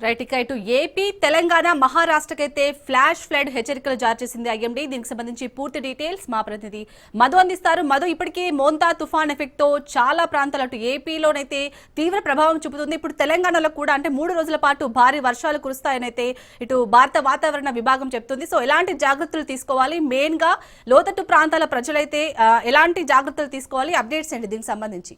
Right ఇక ఇటు AP Telangana మహారాష్ట్రకైతే flash flood హెచ్చరికలు జారీ చేసింది ఐఎండీ. దీనికి సంబంధించి పూర్తి డీటెయిల్స్ మా ప్రతినిధి మధు అందిస్తారు. మధు, ఇప్పటికే మోంతా తుఫాన్ ఎఫెక్ట్ తో చాలా ప్రాంతాలు అటు ఏపీలోనైతే తీవ్ర ప్రభావం చూపుతుంది. ఇప్పుడు తెలంగాణలో కూడా అంటే 3 రోజుల పాటు భారీ వర్షాలు కురుస్తాయనైతే ఇటు భారత వాతావరణ విభాగం చెప్తుంది. సో ఎలాంటి జాగ్రత్తలు తీసుకోవాలి, మెయిన్ గా లోతట్టు ప్రాంతాల ప్రజలైతే ఎలాంటి జాగ్రత్తలు తీసుకోవాలి, అప్డేట్స్ ఏంటి దీనికి సంబంధించి?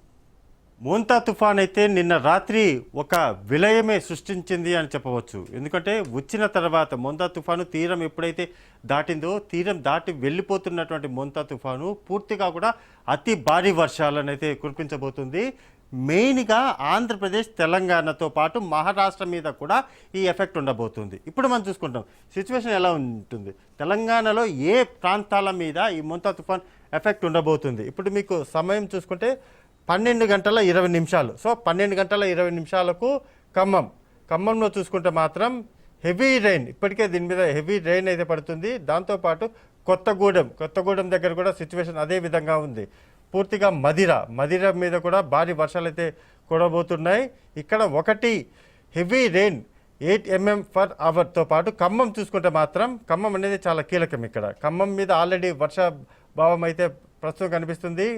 మోంతా తుఫాన్ అయితే నిన్న రాత్రి ఒక విలయమే సృష్టించింది అని చెప్పవచ్చు. ఎందుకంటే వచ్చిన తర్వాత మోంతా తుఫాను తీరం ఎప్పుడైతే దాటిందో, తీరం దాటి వెళ్ళిపోతున్నటువంటి మోంతా తుఫాను పూర్తిగా కూడా అతి భారీ వర్షాలను అయితే కురిపించబోతుంది. మెయిన్గా ఆంధ్రప్రదేశ్ తెలంగాణతో పాటు మహారాష్ట్ర మీద కూడా ఈ ఎఫెక్ట్ ఉండబోతుంది. ఇప్పుడు మనం చూసుకుంటాం సిచ్యువేషన్ ఎలా ఉంటుంది, తెలంగాణలో ఏ ప్రాంతాల మీద ఈ మోంతా తుఫాన్ ఎఫెక్ట్ ఉండబోతుంది. ఇప్పుడు మీకు సమయం చూసుకుంటే 12 గంటల 20 నిమిషాలు. సో 12 గంటల 20 నిమిషాలకు ఖమ్మంలో చూసుకుంటే మాత్రం హెవీ రెయిన్, ఇప్పటికే దీని మీద హెవీ రెయిన్ అయితే పడుతుంది. దాంతోపాటు కొత్తగూడెం దగ్గర కూడా సిచ్యువేషన్ అదే విధంగా ఉంది. పూర్తిగా మదిర మీద కూడా భారీ వర్షాలు అయితే కూడబోతున్నాయి. ఇక్కడ ఒకటి heavy rain 8 mm per hour తో పాటు ఖమ్మం చూసుకుంటే మాత్రం ఖమ్మం అనేది చాలా కీలకం. ఇక్కడ ఖమ్మం మీద ఆల్రెడీ వర్షాభావం అయితే ప్రస్తుతం కనిపిస్తుంది.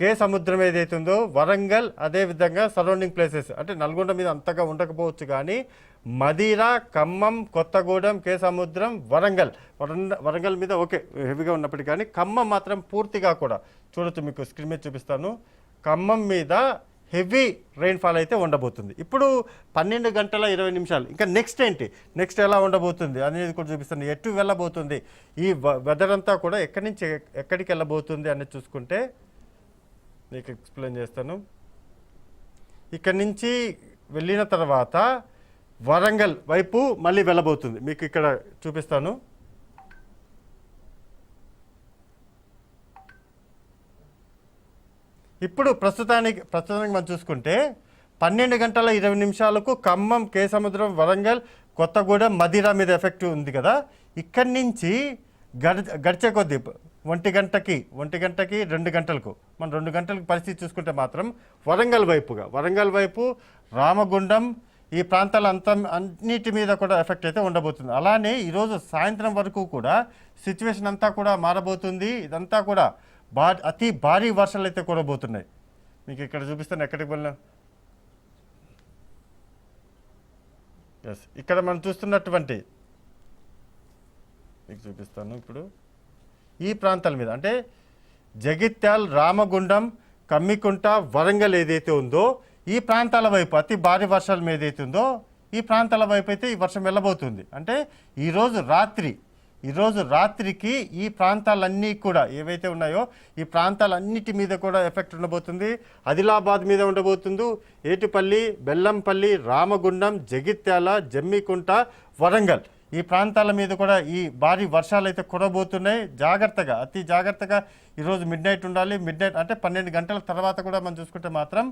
కే సముద్రం ఏదైతుందో వరంగల్, అదేవిధంగా సరౌండింగ్ ప్లేసెస్ అంటే నల్గొండ మీద అంతగా ఉండకపోవచ్చు, కానీ మదిర, ఖమ్మం, కొత్తగూడెం, కే సముద్రం, వరంగల్ మీద ఓకే హెవీగా ఉన్నప్పటికీ కానీ ఖమ్మం మాత్రం పూర్తిగా కూడా చూడొచ్చు, మీకు స్క్రీన్ మీద చూపిస్తాను. ఖమ్మం మీద హెవీ రెయిన్ఫాల్ అయితే ఉండబోతుంది. ఇప్పుడు 12 గంటల 20 నిమిషాలు. ఇంకా నెక్స్ట్ ఎలా ఉండబోతుంది అనేది కూడా చూపిస్తాను. ఎటు వెళ్ళబోతుంది ఈ వెదర్ అంతా కూడా, ఎక్కడి నుంచి ఎక్కడికి వెళ్ళబోతుంది అనేది చూసుకుంటే మీకు ఎక్స్ప్లెయిన్ చేస్తాను. ఇక్కడి నుంచి వెళ్ళిన తర్వాత వరంగల్ వైపు మళ్ళీ వెళ్ళబోతుంది. మీకు ఇక్కడ చూపిస్తాను. ఇప్పుడు ప్రస్తుతానికి మనం చూసుకుంటే 12 గంటల 20 నిమిషాలకు ఖమ్మం, కే సముద్రం, వరంగల్, కొత్తగూడెం, మదిర మీద ఎఫెక్ట్ ఉంది కదా. ఇక్కడి నుంచి గడిచే కొద్దీ 1 గంటకి 2 గంటలకు మనం 2 గంటలకు పరిస్థితి చూసుకుంటే మాత్రం వరంగల్ వైపు రామగుండం ఈ ప్రాంతాల అన్నిటి మీద కూడా ఎఫెక్ట్ అయితే ఉండబోతుంది. అలానే ఈరోజు సాయంత్రం వరకు కూడా సిచ్యువేషన్ అంతా కూడా మారబోతుంది. ఇదంతా కూడా అతి భారీ వర్షాలు అయితే కూడబోతున్నాయి. మీకు ఇక్కడ చూపిస్తాను ఎక్కడికి వెళ్ళినా. ఇక్కడ మనం చూస్తున్నటువంటి మీకు చూపిస్తాను. ఇప్పుడు ఈ ప్రాంతాల మీద అంటే జగిత్యాల్, రామగుండం, కమ్మికుంట, వరంగల్ ఏదైతే ఉందో ఈ ప్రాంతాల వైపు అతి భారీ వర్షాల మీద ఏదైతే ఉందో ఈ ప్రాంతాల వైపు అయితే ఈ వర్షం వెళ్ళబోతుంది. అంటే ఈరోజు రాత్రికి ఈ ప్రాంతాలన్నీ కూడా ఏవైతే ఉన్నాయో ఈ ప్రాంతాలన్నిటి మీద కూడా ఎఫెక్ట్ ఉండబోతుంది. ఆదిలాబాద్ మీద ఉండబోతుంది, ఏటుపల్లి, బెల్లంపల్లి, రామగుండం, జగిత్యాల, జమ్మికుంట, వరంగల్ ఈ ప్రాంతాల మీద కూడా ఈ భారీ వర్షాలు అయితే కురబోతున్నాయి. అతి జాగ్రత్తగా ఈరోజు మిడ్ నైట్ ఉండాలి. మిడ్ నైట్ అంటే 12 గంటల తర్వాత కూడా మనం చూసుకుంటే మాత్రం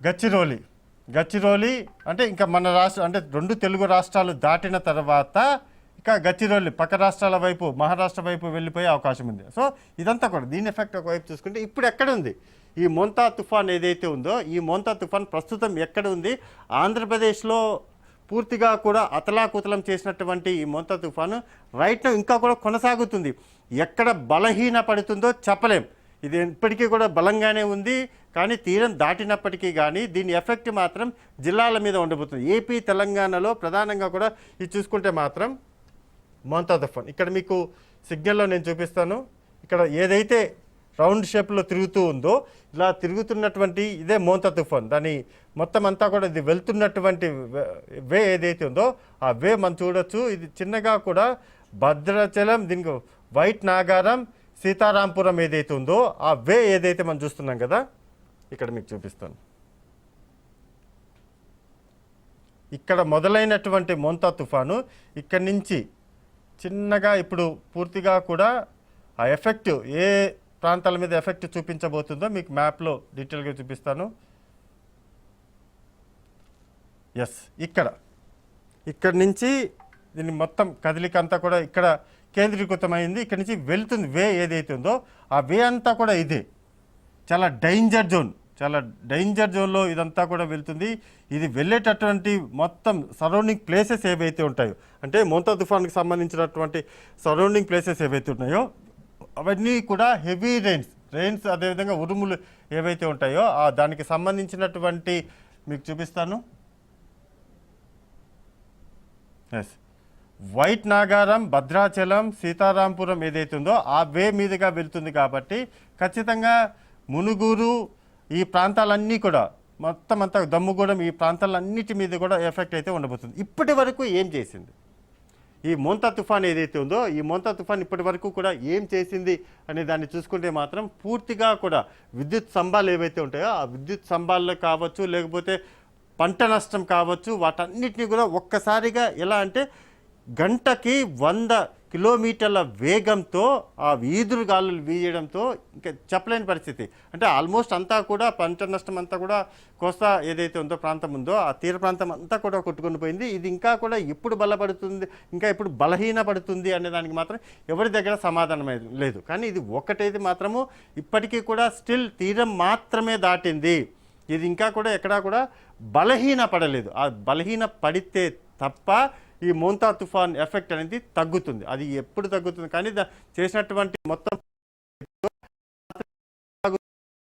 గచ్చిరోలి అంటే ఇంకా మన రాష్ట్రం అంటే 2 తెలుగు రాష్ట్రాలు దాటిన తర్వాత ఇక గచ్చిరోలి పక్క రాష్ట్రాల వైపు, మహారాష్ట్ర వైపు వెళ్ళిపోయే అవకాశం ఉంది. సో ఇదంతా కూడా దీని ఎఫెక్ట్ ఒకవైపు చూసుకుంటే ఇప్పుడు ఎక్కడ ఉంది ఈ మోంతా తుఫాన్ ఏదైతే ఉందో ఈ మోంతా తుఫాన్ ప్రస్తుతం ఎక్కడ ఉంది? ఆంధ్రప్రదేశ్లో పూర్తిగా కూడా అతలాకుతలం చేసినటువంటి ఈ మోంతా తుఫాను రైట్ ఇంకా కూడా కొనసాగుతుంది. ఎక్కడ బలహీన పడుతుందో చెప్పలేం. ఇది ఇప్పటికీ కూడా బలంగానే ఉంది, కానీ తీరం దాటినప్పటికీ కానీ దీని ఎఫెక్ట్ మాత్రం జిల్లాల మీద ఉండబోతుంది. ఏపీ, తెలంగాణలో ప్రధానంగా కూడా ఇది చూసుకుంటే మాత్రం మోంతా తుఫాన్ ఇక్కడ మీకు సిగ్నల్లో నేను చూపిస్తాను. ఇక్కడ ఏదైతే రౌండ్ షేప్లో తిరుగుతూ ఉందో ఇలా తిరుగుతున్నటువంటి ఇదే మోంతా తుఫాన్. దాని మొత్తం అంతా కూడా ఇది వెళ్తున్నటువంటి వే ఏదైతే ఉందో ఆ వే మనం చూడొచ్చు. ఇది చిన్నగా కూడా భద్రాచలం, దీనికి వైట్ నాగారం, సీతారాంపురం ఏదైతే ఉందో ఆ వే ఏదైతే మనం చూస్తున్నాం కదా, ఇక్కడ మీకు చూపిస్తాను. ఇక్కడ మొదలైనటువంటి మోంతా తుఫాను ఇక్కడి నుంచి చిన్నగా ఇప్పుడు పూర్తిగా కూడా ఆ ఎఫెక్ట్ ఏ ప్రాంతాల మీద ఎఫెక్ట్ చూపించబోతుందో మీకు మ్యాప్లో డీటెయిల్గా చూపిస్తాను. ఇక్కడ నుంచి దీని మొత్తం కదలిక అంతా కూడా ఇక్కడ కేంద్రీకృతమైంది. ఇక్కడ నుంచి వెళ్తుంది వే ఏదైతే ఉందో ఆ వే అంతా కూడా ఇదే చాలా డేంజర్ జోన్. చాలా డేంజర్ జోన్లో ఇదంతా కూడా వెళ్తుంది. ఇది వెళ్ళేటటువంటి మొత్తం సరౌండింగ్ ప్లేసెస్ ఏవైతే ఉంటాయో, అంటే మోంతా తుఫాన్కి సంబంధించినటువంటి సరౌండింగ్ ప్లేసెస్ ఏవైతే ఉన్నాయో అవన్నీ కూడా హెవీ రెయిన్స్ అదేవిధంగా ఉరుములు ఏవైతే ఉంటాయో దానికి సంబంధించినటువంటి మీకు చూపిస్తాను. ఎస్, వైట్ నాగారం, భద్రాచలం, సీతారాంపురం ఏదైతే ఉందో ఆ వే మీదుగా వెళ్తుంది కాబట్టి ఖచ్చితంగా మునుగూరు ఈ ప్రాంతాలన్నీ కూడా మొత్తం అంతా దమ్ముగూడెం ఈ ప్రాంతాలన్నిటి మీద కూడా ఎఫెక్ట్ అయితే ఉండబోతుంది. ఇప్పటి వరకు ఏం చేసింది ఈ మోంతా తుఫాన్ ఏదైతే ఉందో, ఈ మోంతా తుఫాన్ ఇప్పటి వరకు కూడా ఏం చేసింది అనే దాన్ని చూసుకుంటే మాత్రం పూర్తిగా కూడా విద్యుత్ స్తంభాలు ఏవైతే ఉంటాయో ఆ విద్యుత్ స్తంభాల్లో కావచ్చు, లేకపోతే పంట నష్టం కావచ్చు, వాటన్నిటిని కూడా ఒక్కసారిగా ఎలా అంటే గంటకి 100 కిలోమీటర్ల వేగంతో ఆ వీధులు గాలులు వీయడంతో ఇంకా చెప్పలేని పరిస్థితి. అంటే ఆల్మోస్ట్ అంతా కూడా పంట నష్టం అంతా కూడా కోస్తా ఏదైతే ఉందో ప్రాంతం ఉందో ఆ తీర ప్రాంతం అంతా కూడా కొట్టుకొని పోయింది. ఇది ఇంకా కూడా ఎప్పుడు బలపడుతుంది, ఇంకా ఎప్పుడు బలహీనపడుతుంది అనే దానికి మాత్రం ఎవరి దగ్గర సమాధానం లేదు. కానీ ఇది ఒక్కటైతే మాత్రము ఇప్పటికీ కూడా స్టిల్ తీరం మాత్రమే దాటింది. ఇది ఇంకా కూడా ఎక్కడా కూడా బలహీన పడలేదు. ఆ బలహీన పడితే తప్ప ఈ మోంతా తుఫాన్ ఎఫెక్ట్ అనేది తగ్గుతుంది. అది ఎప్పుడు తగ్గుతుంది కానీ చేసినటువంటి మొత్తం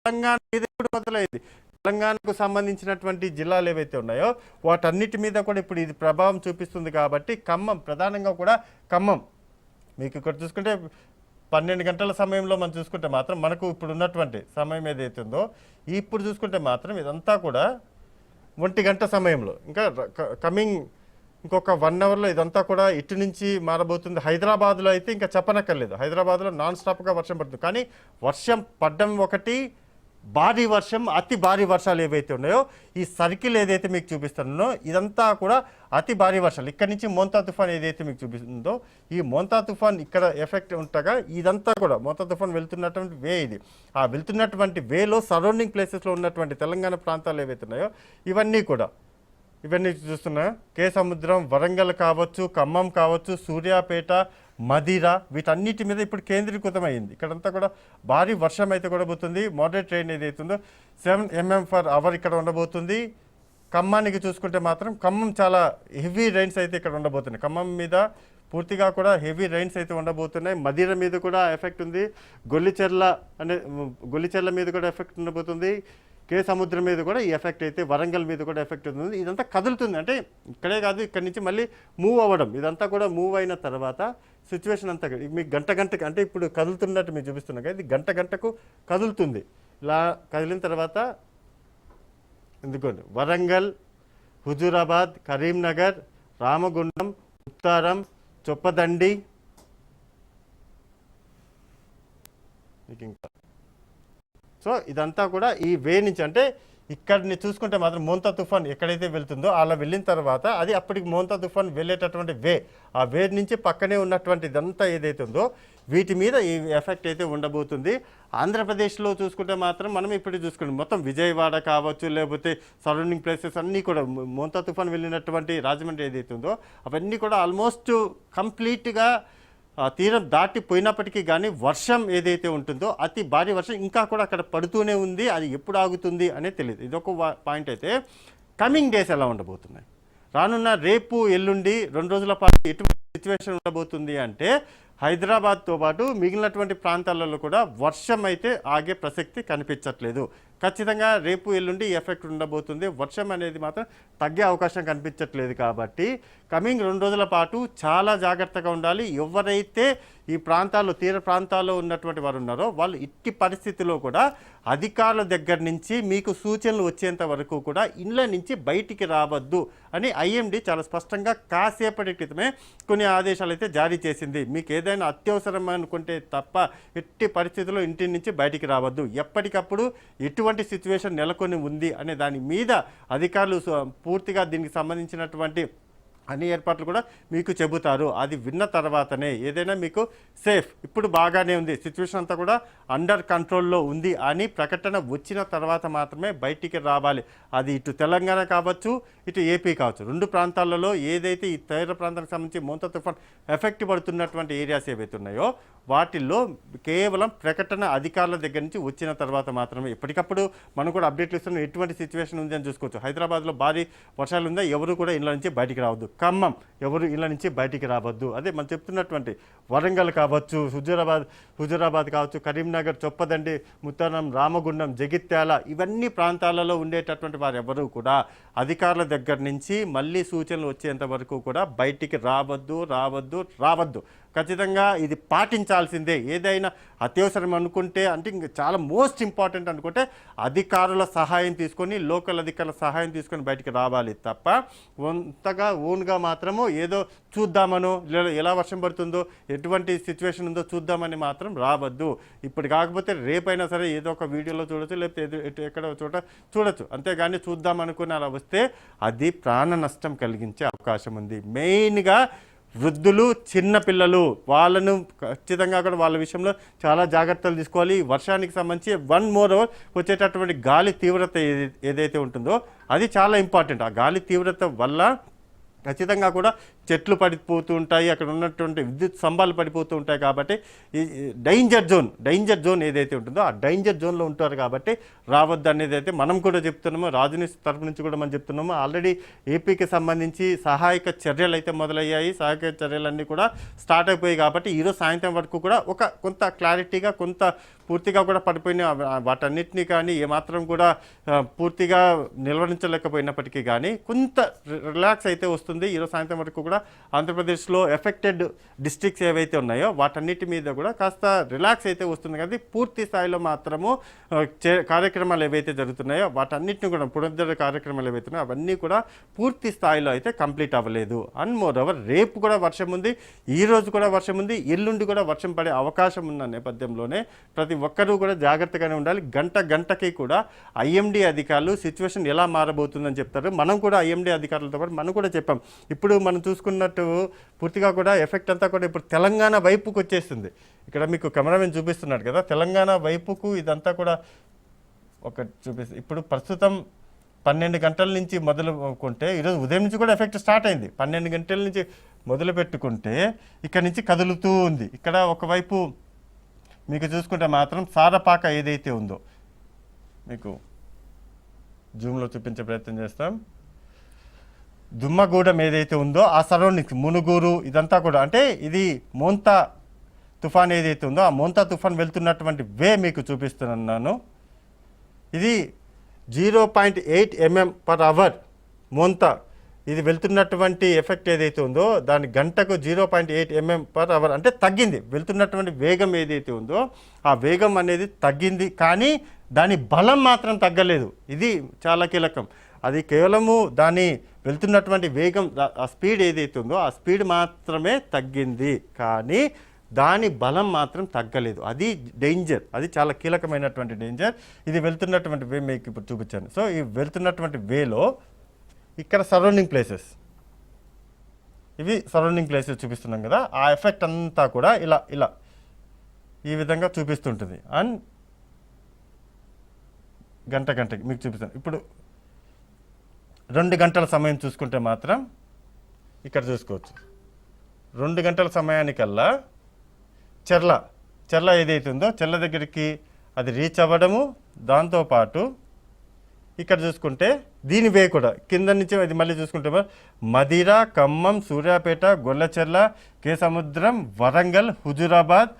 తెలంగాణ మీద ఎప్పుడు మొదలైంది. తెలంగాణకు సంబంధించినటువంటి జిల్లాలు ఏవైతే ఉన్నాయో వాటన్నిటి మీద కూడా ఇప్పుడు ఇది ప్రభావం చూపిస్తుంది. కాబట్టి ఖమ్మం ప్రధానంగా కూడా ఖమ్మం మీకు ఇక్కడ చూసుకుంటే 12 గంటల సమయంలో మనం చూసుకుంటే మాత్రం మనకు ఇప్పుడు ఉన్నటువంటి సమయం ఏదైతే ఉందో ఇప్పుడు చూసుకుంటే మాత్రం ఇదంతా కూడా 1 గంట సమయంలో ఇంకా కమింగ్ ఇంకొక 1 అవర్లో ఇదంతా కూడా ఇటు నుంచి మారబోతుంది. హైదరాబాద్లో అయితే ఇంకా చెప్పనక్కర్లేదు. హైదరాబాద్లో నాన్ స్టాప్గా వర్షం పడుతుంది. కానీ వర్షం పడ్డం ఒకటి, భారీ వర్షం, అతి భారీ వర్షాలు ఏవైతే ఉన్నాయో ఈ సర్కిల్ ఏదైతే మీకు చూపిస్తున్నానో ఇదంతా కూడా అతి భారీ వర్షాలు. ఇక్కడ నుంచి మోంతా తుఫాన్ ఏదైతే మీకు చూపిస్తుందో ఈ మోంతా తుఫాన్ ఇక్కడ ఎఫెక్ట్ ఉంటగా ఇదంతా కూడా మోంతా తుఫాన్ వెళ్తున్నటువంటి వే ఇది. ఆ వెళ్తున్నటువంటి వేలో సరౌండింగ్ ప్లేసెస్లో ఉన్నటువంటి తెలంగాణ ప్రాంతాలు ఏవైతే ఉన్నాయో ఇవన్నీ చూస్తున్నా కే సముద్రం, వరంగల్ కావచ్చు, ఖమ్మం కావచ్చు, సూర్యాపేట, మదిర వీటన్నిటి మీద ఇప్పుడు కేంద్రీకృతమైంది. ఇక్కడంతా కూడా భారీ వర్షం అయితే కూడా పోతుంది. మోడరేట్ రెయిన్ ఏదైతే ఉందో 7 mm per hour ఇక్కడ ఉండబోతుంది. ఖమ్మానికి చూసుకుంటే మాత్రం ఖమ్మం చాలా హెవీ రైన్స్ అయితే ఇక్కడ ఉండబోతున్నాయి. ఖమ్మం మీద పూర్తిగా కూడా హెవీ రైన్స్ అయితే ఉండబోతున్నాయి. మదిర మీద కూడా ఎఫెక్ట్ ఉంది. గొల్లిచెర్ల మీద కూడా ఎఫెక్ట్ ఉండబోతుంది. కే సముద్రం మీద కూడా ఈ ఎఫెక్ట్ అయితే, వరంగల్ మీద కూడా ఎఫెక్ట్ ఉంటుంది. ఇదంతా కదులుతుంది. అంటే ఇక్కడే కాదు, ఇక్కడి నుంచి మళ్ళీ మూవ్ అవ్వడం. ఇదంతా కూడా మూవ్ అయిన తర్వాత సిచ్యువేషన్ అంతా మీకు గంటకి అంటే ఇప్పుడు కదులుతున్నట్టు మీకు చూపిస్తున్నా కదా, ఇది గంటకు కదులుతుంది. ఇలా కదిలిన తర్వాత ఎందుకోండి వరంగల్, హుజూరాబాద్, కరీంనగర్, రామగుండం, ఉత్తారం, చొప్పదండి, ఇంకా సో ఇదంతా కూడా ఈ వే నుంచి అంటే ఇక్కడిని చూసుకుంటే మాత్రం మోంతా తుఫాన్ ఎక్కడైతే వెళ్తుందో అలా వెళ్ళిన తర్వాత అది అప్పటికి మోంతా తుఫాన్ వెళ్ళేటటువంటి వే, ఆ వే నుంచి పక్కనే ఉన్నటువంటి ఇదంతా ఏదైతే ఉందో వీటి మీద ఈ ఎఫెక్ట్ అయితే ఉండబోతుంది. ఆంధ్రప్రదేశ్లో చూసుకుంటే మాత్రం మనం ఇప్పుడు చూసుకుంటాం మొత్తం విజయవాడ కావచ్చు, లేకపోతే సరౌండింగ్ ప్లేసెస్ అన్నీ కూడా మోంతా తుఫాన్ వెళ్ళినటువంటి రాజమండ్రి ఏదైతే ఉందో అవన్నీ కూడా ఆల్మోస్ట్ కంప్లీట్గా తీరం దాటిపోయినప్పటికీ కానీ వర్షం ఏదైతే ఉంటుందో అతి భారీ వర్షం ఇంకా కూడా అక్కడ పడుతూనే ఉంది. అది ఎప్పుడు ఆగుతుంది అనేది తెలియదు. ఇదొక పాయింట్. అయితే కమింగ్ డేస్ ఎలా ఉండబోతున్నాయి, రానున్న రేపు ఎల్లుండి 2 రోజుల పాటు ఎటువంటి సిచ్యువేషన్ ఉండబోతుంది అంటే హైదరాబాద్తో పాటు మిగిలినటువంటి ప్రాంతాలలో కూడా వర్షం అయితే ఆగే ప్రసక్తి కనిపించట్లేదు. ఖచ్చితంగా రేపు ఎల్లుండి ఎఫెక్ట్ ఉండబోతుంది. వర్షం అనేది మాత్రం తగ్గే అవకాశం కనిపించట్లేదు. కాబట్టి కమింగ్ 2 రోజుల పాటు చాలా జాగ్రత్తగా ఉండాలి. ఎవరైతే ఈ ప్రాంతాల్లో తీర ప్రాంతాల్లో ఉన్నటువంటి వారు ఉన్నారో వాళ్ళు ఇట్టి పరిస్థితిలో కూడా అధికారుల దగ్గర నుంచి మీకు సూచనలు వచ్చేంత వరకు కూడా ఇళ్ళ నుంచి బయటికి రావద్దు అని ఐఎండీ చాలా స్పష్టంగా కాసేపటి క్రితమే కొన్ని ఆదేశాలు అయితే జారీ చేసింది. మీకు ఏదైనా అత్యవసరం అనుకుంటే తప్ప ఎట్టి పరిస్థితుల్లో ఇంటి నుంచి బయటికి రావద్దు. ఎప్పటికప్పుడు ఎటువంటి సిచ్యువేషన్ నెలకొని ఉంది అనే దాని మీద అధికారులు పూర్తిగా దీనికి సంబంధించినటువంటి అన్ని ఏర్పాట్లు కూడా మీకు చెబుతారు. అది విన్న తర్వాతనే ఏదైనా మీకు సేఫ్, ఇప్పుడు బాగానే ఉంది, సిచ్యువేషన్ అంతా కూడా అండర్ కంట్రోల్లో ఉంది అని ప్రకటన వచ్చిన తర్వాత మాత్రమే బయటికి రావాలి. అది ఇటు తెలంగాణ కావచ్చు, ఇటు ఏపీ కావచ్చు. 2 ప్రాంతాలలో ఏదైతే ఈ తీర ప్రాంతానికి సంబంధించి మోంతా తుఫాన్ ఎఫెక్ట్ పడుతున్నటువంటి ఏరియాస్ ఏవైతే ఉన్నాయో వాటిల్లో కేవలం ప్రకటన అధికారుల దగ్గర నుంచి వచ్చిన తర్వాత మాత్రమే ఎప్పటికప్పుడు మనం కూడా అప్డేట్లు ఇస్తున్నాం. ఎటువంటి సిచ్యువేషన్ ఉంది అని చూసుకోవచ్చు. హైదరాబాద్లో భారీ వర్షాలు ఉందా, ఎవరు కూడా ఇళ్ళ నుంచి బయటికి రావద్దు. ఖమ్మం, ఎవరు ఇళ్ళ నుంచి బయటికి రావద్దు. అదే మనం చెప్తున్నటువంటి వరంగల్ కావచ్చు, హుజూరాబాద్ కావచ్చు, కరీంనగర్, చొప్పదండి, ముత్తారం, రామగుండం, జగిత్యాల, ఇవన్నీ ప్రాంతాలలో ఉండేటటువంటి వారు ఎవరు కూడా అధికారుల దగ్గర నుంచి మళ్ళీ సూచనలు వచ్చేంత వరకు కూడా బయటికి రావద్దు. ఖచ్చితంగా ఇది పాటించాల్సిందే. ఏదైనా అత్యవసరం అనుకుంటే, అంటే ఇంక చాలా మోస్ట్ ఇంపార్టెంట్ అనుకుంటే అధికారుల సహాయం తీసుకొని, లోకల్ అధికారుల సహాయం తీసుకొని బయటికి రావాలి తప్ప ఓన్గా మాత్రము ఏదో చూద్దామనో, లేదా ఎలా వర్షం పడుతుందో, ఎటువంటి సిచ్యువేషన్ ఉందో చూద్దామని మాత్రం రావద్దు. ఇప్పుడు కాకపోతే రేపైనా సరే ఏదో ఒక వీడియోలో చూడొచ్చు, లేకపోతే ఎక్కడో చోట చూడొచ్చు. అంతేగాని చూద్దాం అనుకుని అలా వస్తే అది ప్రాణ నష్టం కలిగించే అవకాశం ఉంది. మెయిన్గా వృద్ధులు, చిన్నపిల్లలు, వాళ్ళను ఖచ్చితంగా కూడా వాళ్ళ విషయంలో చాలా జాగ్రత్తలు తీసుకోవాలి. వర్షానికి సంబంధించి 1 more hour వచ్చేటటువంటి గాలి తీవ్రత ఏదైతే ఉంటుందో అది చాలా ఇంపార్టెంట్. ఆ గాలి తీవ్రత వల్ల ఖచ్చితంగా కూడా చెట్లు పడిపోతూ ఉంటాయి, అక్కడ ఉన్నటువంటి విద్యుత్ స్తంభాలు పడిపోతూ ఉంటాయి. కాబట్టి ఈ డేంజర్ జోన్ ఏదైతే ఉంటుందో ఆ డేంజర్ జోన్లో ఉంటారు కాబట్టి రావద్దు అనేది అయితే మనం కూడా చెప్తున్నాము. రాజుని తరపు నుంచి కూడా మనం చెప్తున్నాము. ఆల్రెడీ ఏపీకి సంబంధించి సహాయక చర్యలు అయితే మొదలయ్యాయి. సహాయక చర్యలన్నీ కూడా స్టార్ట్ అయిపోయాయి. కాబట్టి ఈరోజు సాయంత్రం వరకు కూడా కొంత క్లారిటీగా, కొంత పూర్తిగా కూడా పడిపోయిన వాటన్నిటినీ కానీ ఏమాత్రం కూడా పూర్తిగా నిల్వరించలేకపోయినప్పటికీ కానీ కొంత రిలాక్స్ అయితే వస్తుంది. ఈరోజు సాయంత్రం వరకు కూడా ఆంధ్రప్రదేశ్లో ఎఫెక్టెడ్ డిస్ట్రిక్ట్స్ ఏవైతే ఉన్నాయో వాటన్నిటి మీద కూడా కాస్త రిలాక్స్ అయితే వస్తుంది. కానీ పూర్తి స్థాయిలో మాత్రము కార్యక్రమాలు ఏవైతే జరుగుతున్నాయో వాటన్నిటిని కూడా పునరుద్ధరణ కార్యక్రమాలు ఏవైతే ఉన్నాయో అవన్నీ కూడా పూర్తి స్థాయిలో అయితే కంప్లీట్ అవ్వలేదు. అండ్ మోరోవర్ రేపు కూడా వర్షం ఉంది, ఈ రోజు కూడా వర్షం ఉంది, ఎల్లుండి కూడా వర్షం పడే అవకాశం ఉన్న నేపథ్యంలోనే ప్రతి ఒక్కరూ కూడా జాగ్రత్తగానే ఉండాలి. గంటకి కూడా ఐఎండీ అధికారులు సిచ్యువేషన్ ఎలా మారబోతుందని చెప్తారు. మనం కూడా ఐఎండీ అధికారులతో పాటు మనం కూడా చెప్పాం. ఇప్పుడు మనం చూసుకున్నట్టు పూర్తిగా కూడా ఎఫెక్ట్ అంతా కూడా ఇప్పుడు తెలంగాణ వైపుకు వచ్చేస్తుంది. ఇక్కడ మీకు కెమెరామెన్ చూపిస్తున్నాడు కదా, తెలంగాణ వైపుకు ఇదంతా కూడా ఒకటి చూపిస్తుంది. ఇప్పుడు ప్రస్తుతం 12 గంటల నుంచి మొదలుకుంటే ఈరోజు ఉదయం నుంచి కూడా ఎఫెక్ట్ స్టార్ట్ అయింది. 12 గంటల నుంచి మొదలు పెట్టుకుంటే ఇక్కడ నుంచి కదులుతూ ఉంది. ఇక్కడ ఒకవైపు మీకు చూసుకుంటే మాత్రం సారపాక ఏదైతే ఉందో మీకు జూమ్లో చూపించే ప్రయత్నం చేస్తాం. దుమ్మగూడెం ఏదైతే ఉందో ఆ సరౌండింగ్స్, మునుగూరు, ఇదంతా కూడా అంటే ఇది మోంతా తుఫాన్ ఏదైతే ఉందో ఆ మోంతా తుఫాన్ వెళ్తున్నటువంటి వే మీకు చూపిస్తున్నాను. ఇది 0.8 mm/h మోంతా ఇది వెళ్తున్నటువంటి ఎఫెక్ట్ ఏదైతే ఉందో దాని గంటకు 0.8 mm/h అంటే తగ్గింది. వెళ్తున్నటువంటి వేగం ఏదైతే ఉందో ఆ వేగం అనేది తగ్గింది, కానీ దాని బలం మాత్రం తగ్గలేదు. ఇది చాలా కీలకం. అది కేవలము దాని వెళ్తున్నటువంటి వేగం, ఆ స్పీడ్ ఏదైతే ఉందో ఆ స్పీడ్ మాత్రమే తగ్గింది, కానీ దాని బలం మాత్రం తగ్గలేదు. అది డేంజర్, అది చాలా కీలకమైనటువంటి డేంజర్. ఇది వెళ్తున్నటువంటి వే మీకు ఇప్పుడు చూపించాను. సో ఈ వెళ్తున్నటువంటి వేలో ఇక్కడ సరౌండింగ్ ప్లేసెస్, ఇవి సరౌండింగ్ ప్లేసెస్ చూపిస్తున్నాం కదా, ఆ ఎఫెక్ట్ అంతా కూడా ఇలా ఈ విధంగా చూపిస్తుంటుంది. అండ్ గంటకి మీకు చూపిస్తాను. ఇప్పుడు 2 గంటల సమయం చూసుకుంటే మాత్రం ఇక్కడ చూసుకోవచ్చు. 2 గంటల సమయానికల్లా చెర్ల ఏదైతే ఉందో చెర్ల దగ్గరికి అది రీచ్ అవ్వడము, దాంతోపాటు ఇక్కడ చూసుకుంటే దీని వే కూడా కింద నుంచి అది మళ్ళీ చూసుకుంటే మదిర, ఖమ్మం, సూర్యాపేట, గొల్లచెర్ల, కేసముద్రం, వరంగల్, హుజూరాబాద్,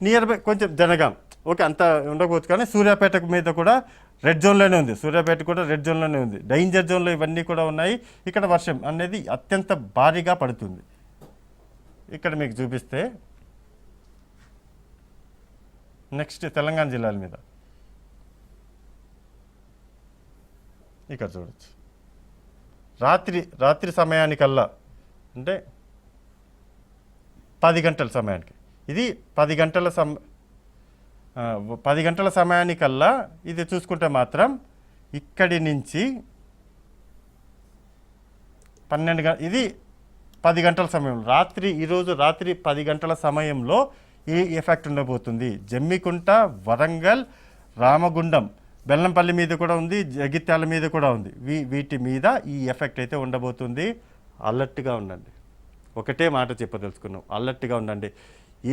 నియర్ బై కొంచెం జనగాం, ఓకే అంత ఉండకపోవచ్చు, కానీ సూర్యాపేట మీద కూడా రెడ్ జోన్లోనే ఉంది. సూర్యాపేట కూడా రెడ్ జోన్లోనే ఉంది. డేంజర్ జోన్లో ఇవన్నీ కూడా ఉన్నాయి. ఇక్కడ వర్షం అనేది అత్యంత భారీగా పడుతుంది. ఇక్కడ మీకు చూపిస్తే నెక్స్ట్ తెలంగాణ జిల్లాల మీద ఇక్కడ చూడొచ్చు. రాత్రి సమయానికల్లా అంటే 10 గంటల సమయానికి, ఇది 10 గంటల సమయానికల్లా ఇది చూసుకుంటే మాత్రం ఇక్కడి నుంచి 12 ఇది 10 గంటల సమయం ఈరోజు రాత్రి 10 గంటల సమయంలో ఈ ఎఫెక్ట్ ఉండబోతుంది. జమ్మికుంట, వరంగల్, రామగుండం, బెల్లంపల్లి మీద కూడా ఉంది, జగిత్యాల మీద కూడా ఉంది. వీటి మీద ఈ ఎఫెక్ట్ అయితే ఉండబోతుంది. అలర్ట్గా ఉండండి. ఒకటే మాట చెప్పదలుచుకున్నాం, అలర్ట్గా ఉండండి.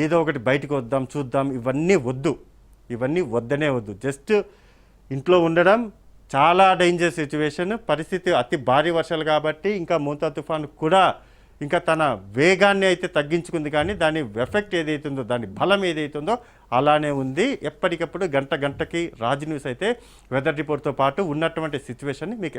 ఏదో ఒకటి బయటకు వద్దాం చూద్దాం ఇవన్నీ వద్దనే వద్దు. జస్ట్ ఇంట్లో ఉండడం చాలా డేంజర్ సిచ్యువేషన్. పరిస్థితి అతి భారీ వర్షాలు కాబట్టి ఇంకా మోంతా తుఫాను కూడా ఇంకా తన వేగాన్ని అయితే తగ్గించుకుంది, కానీ దాని ఎఫెక్ట్ ఏదైతుందో, దాని బలం ఏదైతుందో అలానే ఉంది. ఎప్పటికప్పుడు గంటకి రాజ్ న్యూస్ అయితే వెదర్ రిపోర్ట్తో పాటు ఉన్నటువంటి సిచ్యువేషన్ని మీకు